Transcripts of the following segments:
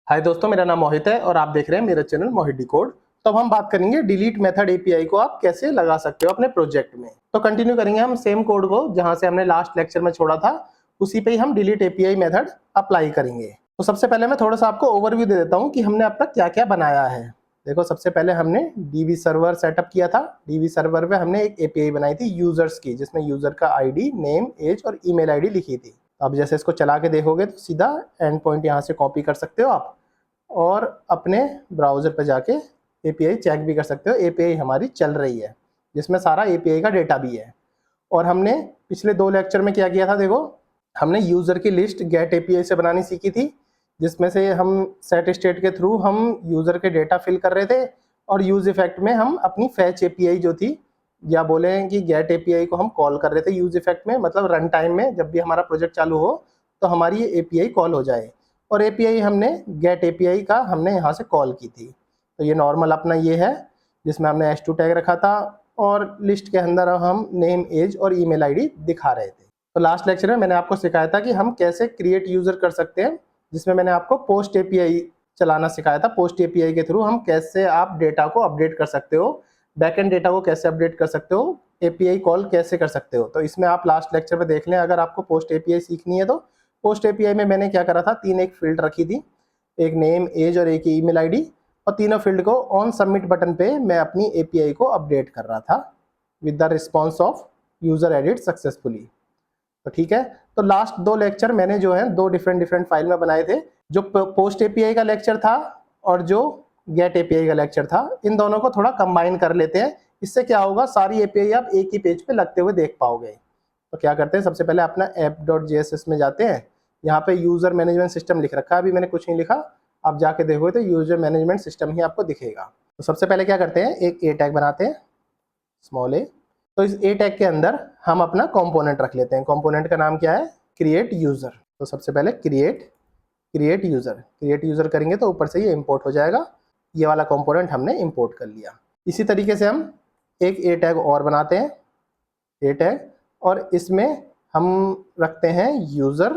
हाय दोस्तों, मेरा नाम मोहित है और आप देख रहे हैं मेरा चैनल मोहित डिकोड। तो अब हम बात करेंगे डिलीट मेथड एपीआई को आप कैसे लगा सकते हो अपने प्रोजेक्ट में। तो कंटिन्यू करेंगे हम सेम कोड को जहां से हमने लास्ट लेक्चर में छोड़ा था, उसी पे ही हम डिलीट एपीआई मेथड अप्लाई करेंगे। तो सबसे पहले मैं थोड़ा सा आपको ओवरव्यू दे देता हूँ कि हमने अब तक क्या क्या बनाया है। देखो, सबसे पहले हमने डीवी सर्वर सेटअप किया था। डीवी सर्वर पे हमने एक एपीआई बनाई थी यूजर्स की, जिसमें यूजर का आईडी, नेम, एज और ईमेल आईडी लिखी थी। अब जैसे इसको चला के देखोगे तो सीधा एंड पॉइंट यहाँ से कॉपी कर सकते हो आप और अपने ब्राउज़र पर जाके एपीआई चेक भी कर सकते हो। एपीआई हमारी चल रही है, जिसमें सारा एपीआई का डेटा भी है। और हमने पिछले 2 लेक्चर में क्या किया था, देखो हमने यूज़र की लिस्ट गेट एपीआई से बनानी सीखी थी, जिसमें से हम सेट स्टेट के थ्रू हम यूज़र के डेटा फिल कर रहे थे और यूज़ इफेक्ट में हम अपनी फैच एपीआई जो थी, या बोले कि गेट एपीआई को हम कॉल कर रहे थे यूज़ इफेक्ट में, मतलब रन टाइम में जब भी हमारा प्रोजेक्ट चालू हो तो हमारी ये एपीआई कॉल हो जाए। और एपीआई हमने गेट एपीआई का हमने यहाँ से कॉल की थी। तो ये नॉर्मल अपना ये है जिसमें हमने h2 टैग रखा था और लिस्ट के अंदर हम नेम, एज और ईमेल आईडी दिखा रहे थे। तो लास्ट लेक्चर में मैंने आपको सिखाया था कि हम कैसे क्रिएट यूज़र कर सकते हैं, जिसमें मैंने आपको पोस्ट एपीआई चलाना सिखाया था। पोस्ट एपीआई के थ्रू हम कैसे आप डेटा को अपडेट कर सकते हो, बैकएंड डेटा को कैसे अपडेट कर सकते हो, एपीआई कॉल कैसे कर सकते हो। तो इसमें आप लास्ट लेक्चर में देख लें अगर आपको पोस्ट एपीआई सीखनी है तो। पोस्ट एपीआई में मैंने क्या करा था, 3 एक फील्ड रखी थी, एक नेम, एज और एक ईमेल आईडी, और तीनों फील्ड को ऑन सबमिट बटन पे मैं अपनी एपीआई को अपडेट कर रहा था with the response of user edit successfully. तो ठीक है, तो लास्ट 2 लेक्चर मैंने जो है 2 डिफरेंट फाइल में बनाए थे। जो पोस्ट एपीआई का लेक्चर था और जो गेट एपीआई का लेक्चर था, इन दोनों को थोड़ा कंबाइन कर लेते हैं। इससे क्या होगा, सारी एपीआई आप एक ही पेज पे लगते हुए देख पाओगे। तो क्या करते हैं, सबसे पहले अपना app.jss में जाते हैं। यहाँ पे यूजर मैनेजमेंट सिस्टम लिख रखा है, अभी मैंने कुछ नहीं लिखा, आप जाके देखोगे तो यूजर मैनेजमेंट सिस्टम ही आपको दिखेगा। तो सबसे पहले क्या करते हैं, एक ए टैग बनाते हैं, स्मॉल ए। तो इस ए टैग के अंदर हम अपना कंपोनेंट रख लेते हैं। कंपोनेंट का नाम क्या है, क्रिएट यूजर। तो सबसे पहले क्रिएट यूजर करेंगे तो ऊपर से ये इंपोर्ट हो जाएगा। ये वाला कंपोनेंट हमने इंपोर्ट कर लिया। इसी तरीके से हम एक ए टैग और बनाते हैं, ए टैग, और इसमें हम रखते हैं यूज़र,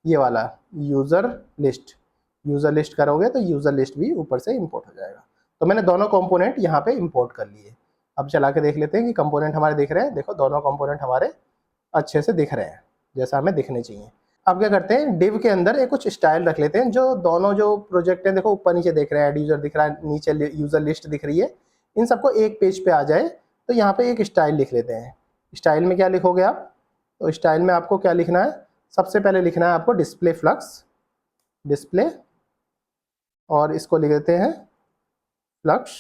ये वाला यूज़र लिस्ट करोगे तो यूज़र लिस्ट भी ऊपर से इंपोर्ट हो जाएगा। तो मैंने दोनों कंपोनेंट यहाँ पे इंपोर्ट कर लिए। अब चला के देख लेते हैं कि कंपोनेंट हमारे दिख रहे हैं। देखो, दोनों कंपोनेंट हमारे अच्छे से दिख रहे हैं जैसा हमें दिखने चाहिए। अब क्या करते हैं, डिव के अंदर एक कुछ स्टाइल रख लेते हैं। जो दोनों जो प्रोजेक्ट हैं, देखो ऊपर नीचे देख रहे हैं, एड यूज़र दिख रहा है, नीचे यूज़र लिस्ट दिख रही है, इन सबको एक पेज पे आ जाए तो यहाँ पे एक स्टाइल लिख लेते हैं। स्टाइल में क्या लिखोगे आप, तो स्टाइल में आपको क्या लिखना है, सबसे पहले लिखना है आपको डिस्प्ले फ्लक्स, डिस्प्ले, और इसको लिख देते हैं फ्लक्स।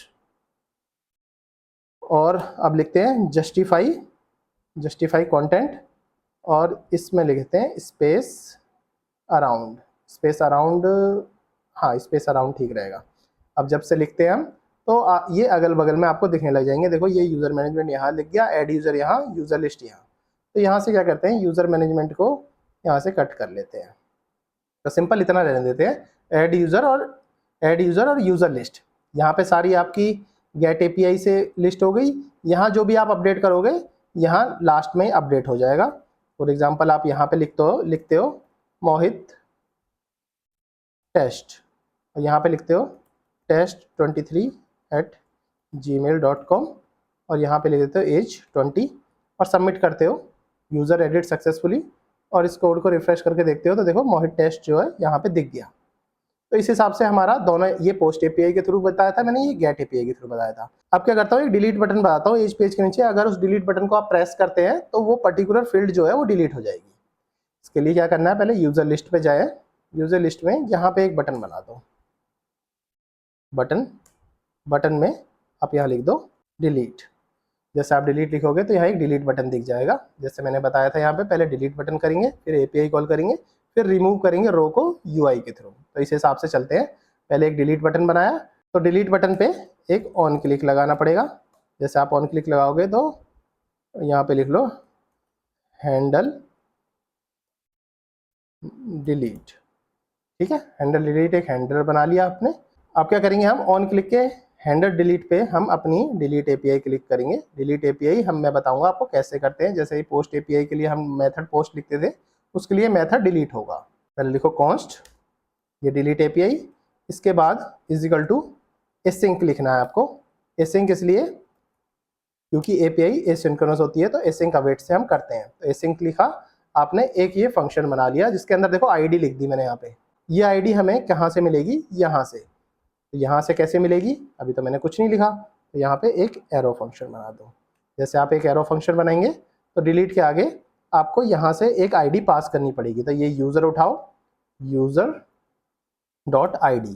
और अब लिखते हैं जस्टिफाई कंटेंट, और इसमें लिखते हैं स्पेस अराउंड, हाँ स्पेस अराउंड ठीक रहेगा। अब जब से लिखते हैं हम तो ये अगल बगल में आपको दिखने लग जाएंगे। देखो, ये यूज़र मैनेजमेंट यहाँ लिख गया, एड यूज़र यहाँ, यूज़र लिस्ट यहाँ। तो यहाँ से क्या करते हैं, यूज़र मैनेजमेंट को यहाँ से कट कर लेते हैं। तो सिंपल इतना रहने देते हैं, एड यूज़र और यूज़र लिस्ट। यहाँ पे सारी आपकी गेट एपीआई से लिस्ट हो गई। यहाँ जो भी आप अपडेट करोगे यहाँ लास्ट में अपडेट हो जाएगा। फॉर एग्जाम्पल आप यहाँ पे लिखते हो मोहित टेस्ट, और यहाँ पे लिखते हो test23@gmail.com, और यहाँ पे लिख देते हो एज 20 और सबमिट करते हो, यूज़र एडिट सक्सेसफुली। और इस कोड को रिफ्रेश करके देखते हो तो देखो मोहित टेस्ट जो है यहाँ पे दिख गया। तो इस हिसाब से हमारा दोनों, ये पोस्ट एपीआई के थ्रू बताया था मैंने, ये गेट एपीआई के थ्रू बताया था। अब क्या करता हूँ, एक डिलीट बटन बताता हूँ एज पेज के नीचे। अगर उस डिलीट बटन को आप प्रेस करते हैं तो वो पर्टिकुलर फील्ड जो है वो डिलीट हो जाएगी। इसके लिए क्या करना है, पहले यूज़र लिस्ट पे जाए, यूज़र लिस्ट में यहाँ पे एक बटन बना दो, बटन में आप यहाँ लिख दो डिलीट। जैसे आप डिलीट लिखोगे तो यहाँ एक डिलीट बटन दिख जाएगा। जैसे मैंने बताया था, यहाँ पे पहले डिलीट बटन करेंगे, फिर एपीआई कॉल करेंगे, फिर रिमूव करेंगे रो को यूआई के थ्रू। तो इस हिसाब से चलते हैं। पहले एक डिलीट बटन बनाया, तो डिलीट बटन पे एक ऑन क्लिक लगाना पड़ेगा। जैसे आप ऑन क्लिक लगाओगे तो यहाँ पे लिख लो हैंडल डिलीट, ठीक है। हैंडल डिलीट, एक हैंडल बना लिया आपने। अब क्या करेंगे, हम ऑन क्लिक के हैंडल डिलीट पे हम अपनी डिलीट एपीआई क्लिक करेंगे। डिलीट एपीआई मैं बताऊंगा आपको कैसे करते हैं। जैसे ही पोस्ट एपीआई के लिए हम मेथड पोस्ट लिखते थे, उसके लिए मेथड डिलीट होगा। पहले लिखो कॉन्स्ट, ये डिलीट एपीआई, इसके बाद इजिकल टू एसिंक लिखना है आपको। एसिंक इसलिए क्योंकि एपीआई एसिंक्रोनस होती है, तो एसिंक अवेट से हम करते हैं। तो एसिंक लिखा आपने, एक ये फंक्शन बना लिया जिसके अंदर देखो आईडी लिख दी मैंने यहाँ पे। ये आईडी हमें कहाँ से मिलेगी, यहाँ से। तो यहाँ से कैसे मिलेगी, अभी तो मैंने कुछ नहीं लिखा, तो यहाँ पे एक एरो फंक्शन बना दो। जैसे आप एक एरो फंक्शन बनाएंगे तो डिलीट के आगे आपको यहाँ से एक आईडी पास करनी पड़ेगी। तो ये यूज़र उठाओ, यूज़र डॉट आईडी।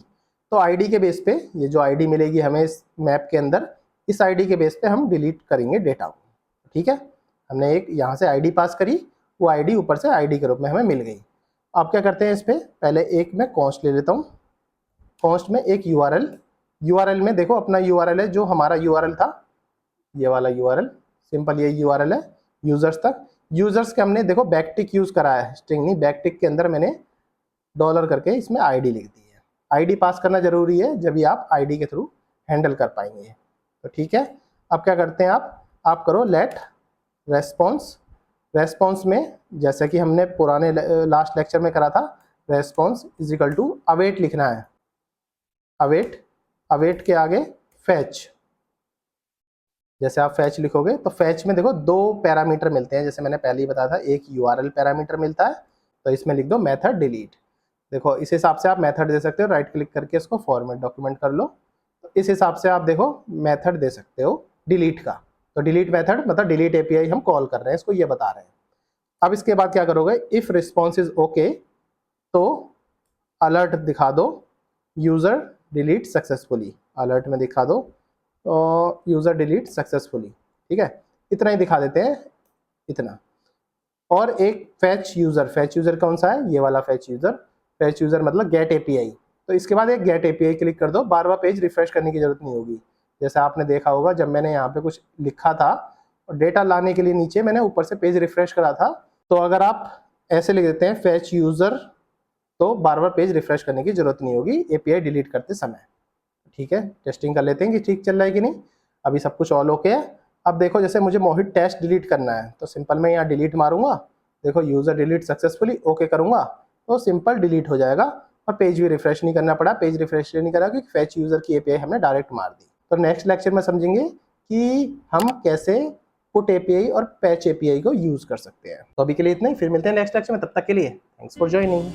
तो आईडी के बेस पे ये जो आईडी मिलेगी हमें इस मैप के अंदर, इस आईडी के बेस पे हम डिलीट करेंगे डेटा को। ठीक है, हमने एक यहाँ से आईडी पास करी, वो आईडी ऊपर से आईडी के रूप में हमें मिल गई। अब क्या करते हैं इस पर, पहले एक मैं कॉन्स्ट ले लेता हूँ। कॉन्स्ट में एक यूआरएल, यूआरएल में देखो अपना यूआरएल है, जो हमारा यूआरएल था ये वाला यूआरएल, सिंपल ये यूआरएल है यूजर्स तक। यूजर्स के हमने देखो बैकटिक यूज करा है, स्ट्रिंग नहीं, बैकटिक के अंदर मैंने डॉलर करके इसमें आईडी लिख दी है। आईडी पास करना जरूरी है, जब भी आप आईडी के थ्रू हैंडल कर पाएंगे। तो ठीक है, अब क्या करते हैं आप करो लेट रेस्पॉन्स। रेस्पॉन्स में जैसा कि हमने पुराने लास्ट लेक्चर में करा था, response is equal to await लिखना है। अवेट, अवेट के आगे फैच। जैसे आप फैच लिखोगे तो फैच में देखो दो पैरामीटर मिलते हैं, जैसे मैंने पहले ही बताया था, एक यूआरएल पैरामीटर मिलता है, तो इसमें लिख दो मेथड डिलीट। देखो इस हिसाब से आप मेथड दे सकते हो, राइट क्लिक करके इसको फॉर्मेट डॉक्यूमेंट कर लो। तो इस हिसाब से आप देखो मेथड दे सकते हो डिलीट का। तो डिलीट मेथड मतलब डिलीट एपीआई हम कॉल कर रहे हैं, इसको ये बता रहे हैं। अब इसके बाद क्या करोगे, इफ रिस्पॉन्स इज ओके तो अलर्ट दिखा दो, यूजर डिलीट सक्सेसफुली। अलर्ट में दिखा दो तो यूजर डिलीट सक्सेसफुली। ठीक है, इतना ही दिखा देते हैं, इतना। और एक फैच यूजर, फैच यूजर कौन सा है, ये वाला फैच यूजर। फैच यूजर मतलब गेट एपीआई। तो इसके बाद एक गेट एपीआई क्लिक कर दो, बार बार पेज रिफ्रेश करने की जरूरत नहीं होगी। जैसे आपने देखा होगा जब मैंने यहाँ पे कुछ लिखा था और डेटा लाने के लिए नीचे मैंने ऊपर से पेज रिफ्रेश करा था, तो अगर आप ऐसे लिख देते हैं फैच यूजर, तो बार बार पेज रिफ्रेश करने की जरूरत नहीं होगी एपीआई डिलीट करते समय। ठीक है, टेस्टिंग कर लेते हैं कि ठीक चल रहा है कि नहीं। अभी सब कुछ ऑल ओके है। अब देखो जैसे मुझे मोहित टेस्ट डिलीट करना है, तो सिंपल मैं यहाँ डिलीट मारूंगा, देखो यूजर डिलीट सक्सेसफुली, ओके करूंगा तो सिंपल डिलीट हो जाएगा और पेज भी रिफ्रेश नहीं करना पड़ा। पेज रिफ्रेश नहीं करा क्योंकि फैच यूजर की एपीआई हमने डायरेक्ट मार दी। तो नेक्स्ट लेक्चर में समझेंगे कि हम कैसे पुट एपीआई और पैच एपीआई को यूज कर सकते हैं। तो अभी के लिए इतना ही, फिर मिलते हैं नेक्स्ट लेक्चर में, तब तक के लिए थैंक्स फॉर ज्वाइनिंग।